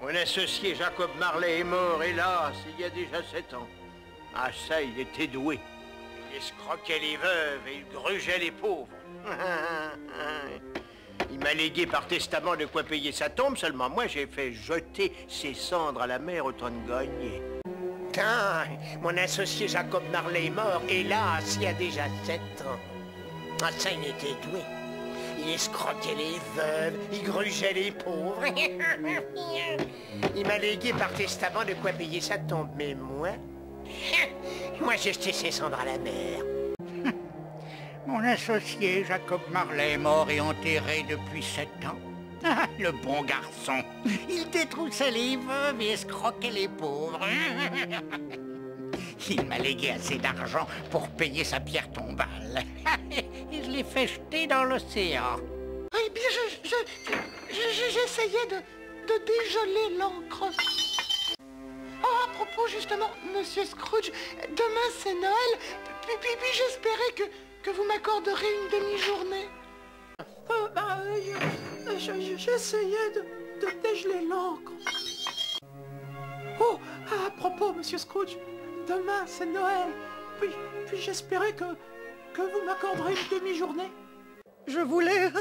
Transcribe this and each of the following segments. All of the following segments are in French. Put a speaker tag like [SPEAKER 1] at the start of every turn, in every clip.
[SPEAKER 1] Mon associé Jacob Marley est mort, hélas, il y a déjà 7 ans. Ah ça, il était doué. Il escroquait les veuves et il grugeait les pauvres. Il m'a légué par testament de quoi payer sa tombe, seulement moi j'ai fait jeter ses cendres à la mer autant de gagner. Ah, mon associé Jacob Marley est mort, hélas, il y a déjà 7 ans. Ah ça, il était doué. Il escroquait les veuves, il grugeait les pauvres. Il m'a légué par testament de quoi payer sa tombe, mais moi j'ai jeté ses cendres à la mer.
[SPEAKER 2] Mon associé Jacob Marley est mort et enterré depuis 7 ans. Ah, le bon garçon. Il détroussait les veuves et escroquait les pauvres. Il m'a légué assez d'argent pour payer sa pierre tombale. Et je l'ai fait jeter dans l'océan.
[SPEAKER 3] Eh bien, j'essayais de dégeler l'encre. Oh, à propos, justement, Monsieur Scrooge, demain c'est Noël, puis j'espérais que vous m'accorderez une demi-journée. J'essayais de dégeler l'encre. Oh, à propos, Monsieur Scrooge, demain c'est Noël, puis j'espérais que vous m'accorderez une demi-journée. Je voulais...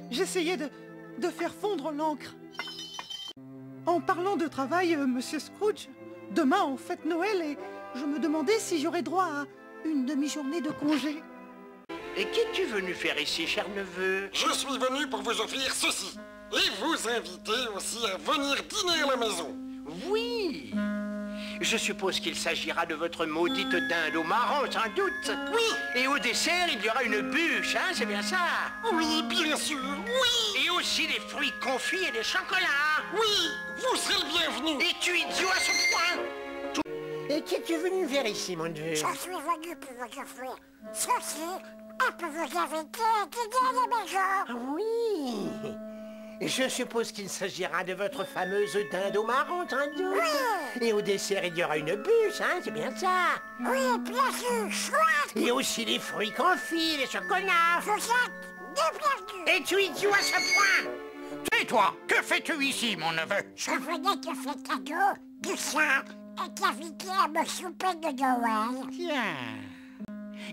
[SPEAKER 3] j'essayais de faire fondre l'encre. En parlant de travail, Monsieur Scrooge, demain on fête Noël et je me demandais si j'aurais droit à une demi-journée de congé.
[SPEAKER 1] Et qu'es-tu venu faire ici, cher neveu?
[SPEAKER 4] Je suis venu pour vous offrir ceci. Et vous inviter aussi à venir dîner à la maison.
[SPEAKER 1] Oui. Je suppose qu'il s'agira de votre maudite dinde au marron, sans doute.
[SPEAKER 4] Oui.
[SPEAKER 1] Et au dessert, il y aura une bûche, hein, c'est bien ça?
[SPEAKER 4] Oui, bien sûr, oui.
[SPEAKER 1] Et aussi des fruits confits et des chocolats.
[SPEAKER 4] Oui, vous serez le bienvenu.
[SPEAKER 1] Et tu idiot à ce point? Et qu'es-tu venu faire ici, mon neveu?
[SPEAKER 5] Je suis venu pour vous offrir ceci et pour vous inviter à dîner à la maison.
[SPEAKER 1] Ah oui. Je suppose qu'il s'agira de votre fameuse dinde au marron, sans doute.
[SPEAKER 5] Oui.
[SPEAKER 1] Et au dessert, il y aura une bûche, hein, c'est bien ça?
[SPEAKER 5] Oui, bien sûr, chouette.
[SPEAKER 1] Et aussi des fruits confits, des chocolats.
[SPEAKER 5] Vous êtes des bienvenus.
[SPEAKER 1] Et tu idiot à ce point?
[SPEAKER 2] Et toi, que fais-tu ici, mon neveu?
[SPEAKER 5] Je venais te faire cadeau du chat et t'inviter à me souper de Noël.
[SPEAKER 2] Tiens.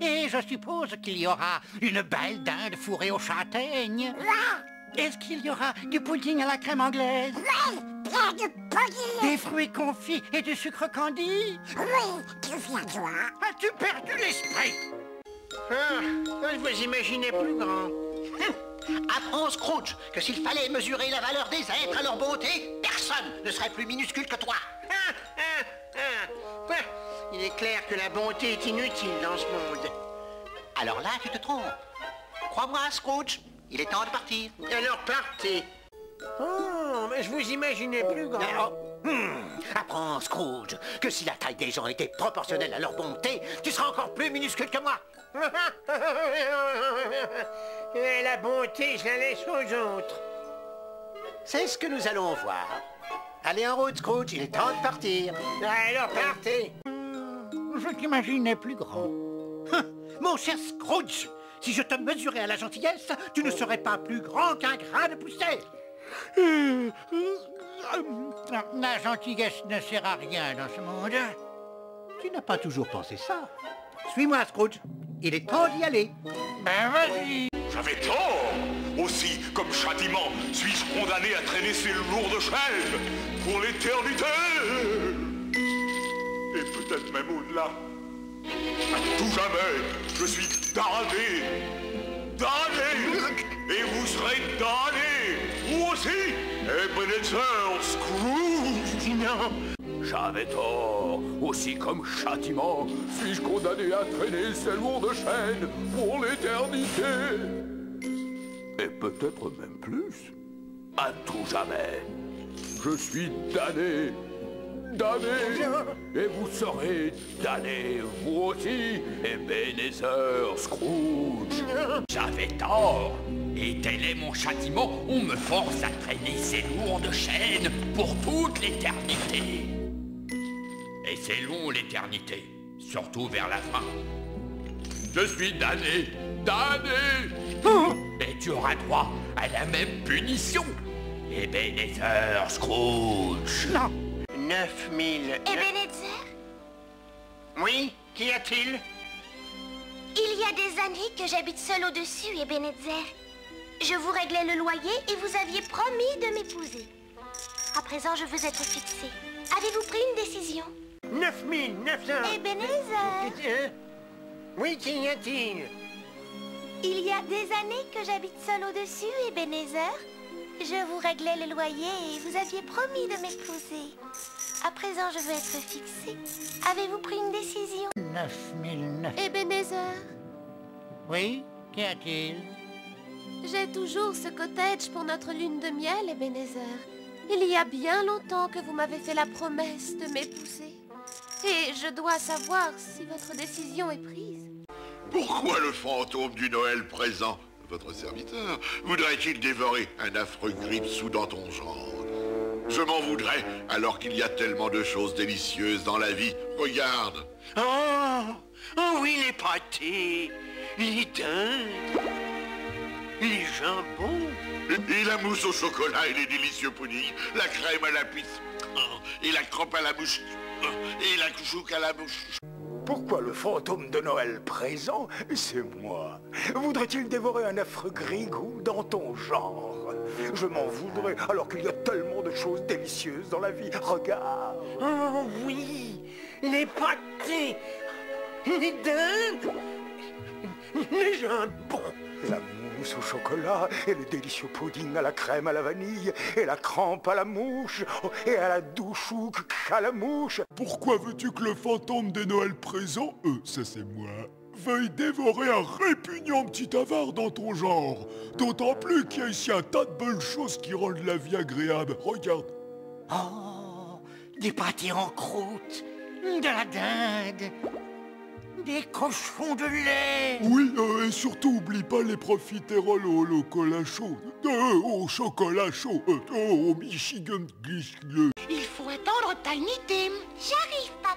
[SPEAKER 2] Et je suppose qu'il y aura une belle dinde fourrée aux châtaignes.
[SPEAKER 5] Ouais.
[SPEAKER 2] Est-ce qu'il y aura du pudding à la crème anglaise?
[SPEAKER 5] Oui, plein de pudding.
[SPEAKER 2] Des fruits confits et du sucre candy?
[SPEAKER 5] Oui, tu viens toi.
[SPEAKER 2] As-tu perdu l'esprit?
[SPEAKER 1] Ah, je vous imaginais plus grand.
[SPEAKER 6] Apprends, Scrooge, que s'il fallait mesurer la valeur des êtres à leur beauté, personne ne serait plus minuscule que toi.
[SPEAKER 1] Ouais, il est clair que la bonté est inutile dans ce monde.
[SPEAKER 6] Alors là, tu te trompes. Crois-moi, Scrooge, il est temps de partir.
[SPEAKER 1] Alors partez. Oh, mais je vous imaginais plus grand.
[SPEAKER 6] Apprends, Scrooge, que si la taille des gens était proportionnelle à leur bonté, tu seras encore plus minuscule que moi.
[SPEAKER 1] Et la bonté, je la laisse aux autres.
[SPEAKER 6] C'est ce que nous allons voir. Allez en route, Scrooge, il est temps de partir.
[SPEAKER 1] Alors partez.
[SPEAKER 2] Je t'imaginais plus grand. Mon cher Scrooge, si je te mesurais à la gentillesse, tu ne serais pas plus grand qu'un grain de poussière. La gentillesse ne sert à rien dans ce monde. Tu n'as pas toujours pensé ça. Suis-moi, Scrooge. Il est temps d'y aller. Ben vas-y.
[SPEAKER 7] J'avais tort. Aussi, comme châtiment, suis-je condamné à traîner ces lourdes chaînes pour l'éternité. Et peut-être même au-delà. À tout jamais, je suis damné. Damné. Et vous serez damnés. Vous aussi, Ebenezer Scrooge.
[SPEAKER 1] Non.
[SPEAKER 7] J'avais tort. Aussi comme châtiment, suis-je condamné à traîner ces lourdes chaînes pour l'éternité. Et peut-être même plus. À tout jamais. Je suis damné. Damné. Et vous serez damnés, vous aussi, Ebenezer Scrooge.
[SPEAKER 8] J'avais tort. Et tel est mon châtiment, on me force à traîner ces lourdes chaînes pour toute l'éternité. Et c'est long l'éternité, surtout vers la fin. Je suis damné, damné. Et tu auras droit à la même punition. Ebenezer Scrooge.
[SPEAKER 2] Non.
[SPEAKER 1] 9000...
[SPEAKER 5] Ebenezer,
[SPEAKER 1] Oui, qu'y a-t-il?
[SPEAKER 5] il y a des années que j'habite seul au-dessus, Ebenezer. Je vous réglais le loyer et vous aviez promis de m'épouser. À présent, je veux être fixée. Avez-vous pris une décision?
[SPEAKER 1] 9900...
[SPEAKER 5] Ebenezer,
[SPEAKER 1] Oui, qu'y a-t-il?
[SPEAKER 5] il y a des années que j'habite seul au-dessus, Ebenezer. Je vous réglais le loyer et vous aviez promis de m'épouser. À présent, je veux être fixée. Avez-vous pris une décision?
[SPEAKER 2] 9009.
[SPEAKER 5] Ebenezer,
[SPEAKER 2] Oui, qu'y a-t-il?
[SPEAKER 5] j'ai toujours ce cottage pour notre lune de miel, Ebenezer. Il y a bien longtemps que vous m'avez fait la promesse de m'épouser. Et je dois savoir si votre décision est prise.
[SPEAKER 9] Pourquoi le fantôme du Noël présent, votre serviteur, voudrait-il dévorer un affreux grippe-sous dans ton genre? Je m'en voudrais, alors qu'il y a tellement de choses délicieuses dans la vie. Regarde.
[SPEAKER 1] Oh oui, les pâtés, les dindes, les jambons.
[SPEAKER 9] Et la mousse au chocolat et les délicieux puddings, la crème à la pisse, et la crotte à la mouche, et la chouque à la mouche.
[SPEAKER 10] Pourquoi le fantôme de Noël présent, c'est moi, voudrait-il dévorer un affreux grigou dans ton genre? Je m'en voudrais, alors qu'il y a tellement de choses délicieuses dans la vie. Regarde.
[SPEAKER 1] Oh oui, les pâtés, les dindes, les jambons.
[SPEAKER 10] La mousse au chocolat, et les délicieux puddings à la crème à la vanille, et la crampe à la mouche, et à la douchouque à la mouche.
[SPEAKER 11] Pourquoi veux-tu que le fantôme de Noël présent, ça c'est moi, veuille dévorer un répugnant petit avare dans ton genre? D'autant plus qu'il y a ici un tas de bonnes choses qui rendent la vie agréable. Regarde.
[SPEAKER 2] Oh, des pâtés en croûte, de la dinde, des cochons de lait.
[SPEAKER 11] Oui, et surtout, oublie pas les profiteroles au chocolat chaud. Au chocolat chaud. Au Michigan Glitch.
[SPEAKER 5] il faut attendre Tiny Tim. J'arrive, papa.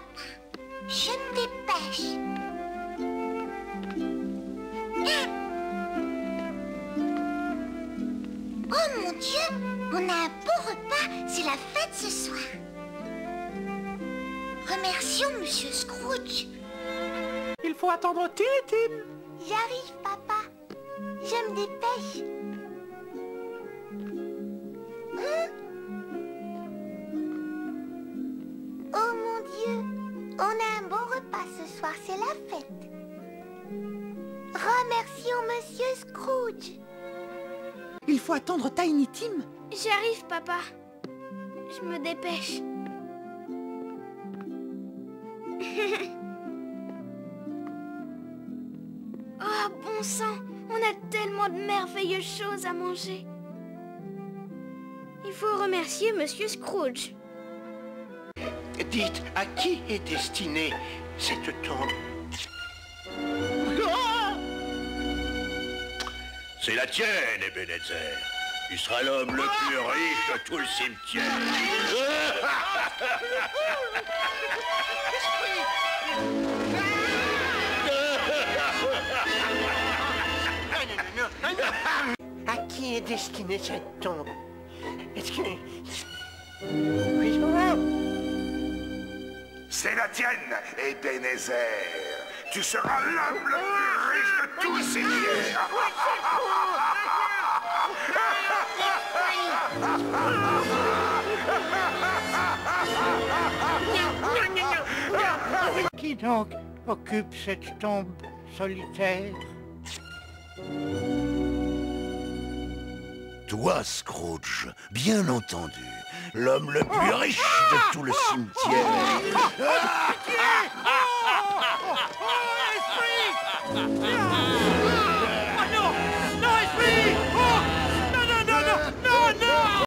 [SPEAKER 5] Je me dépêche. Oh mon Dieu, on a un beau repas. C'est la fête ce soir. Remercions Monsieur Scrooge.
[SPEAKER 3] Il faut attendre Tim.
[SPEAKER 5] J'arrive, papa. Je me dépêche. Hein? Oh mon Dieu, on a un bon repas ce soir, c'est la fête. Remercions Monsieur Scrooge.
[SPEAKER 3] Il faut attendre Tiny Tim.
[SPEAKER 5] J'arrive, papa. Je me dépêche. Oh, bon sang, on a tellement de merveilleuses choses à manger. Il faut remercier Monsieur Scrooge.
[SPEAKER 1] Dites, à qui est destinée cette tombe?
[SPEAKER 7] C'est la tienne, Ebenezer. Tu seras l'homme le plus riche de tout le cimetière.
[SPEAKER 1] À qui est destinée cette tombe? Est-ce que...
[SPEAKER 9] C'est la tienne, Ebenezer. Tu seras l'homme le plus riche de tout le cimetière.
[SPEAKER 2] Qui donc occupe cette tombe solitaire?
[SPEAKER 12] Toi, Scrooge, bien entendu, l'homme le plus riche de tout le cimetière.
[SPEAKER 2] Esprit!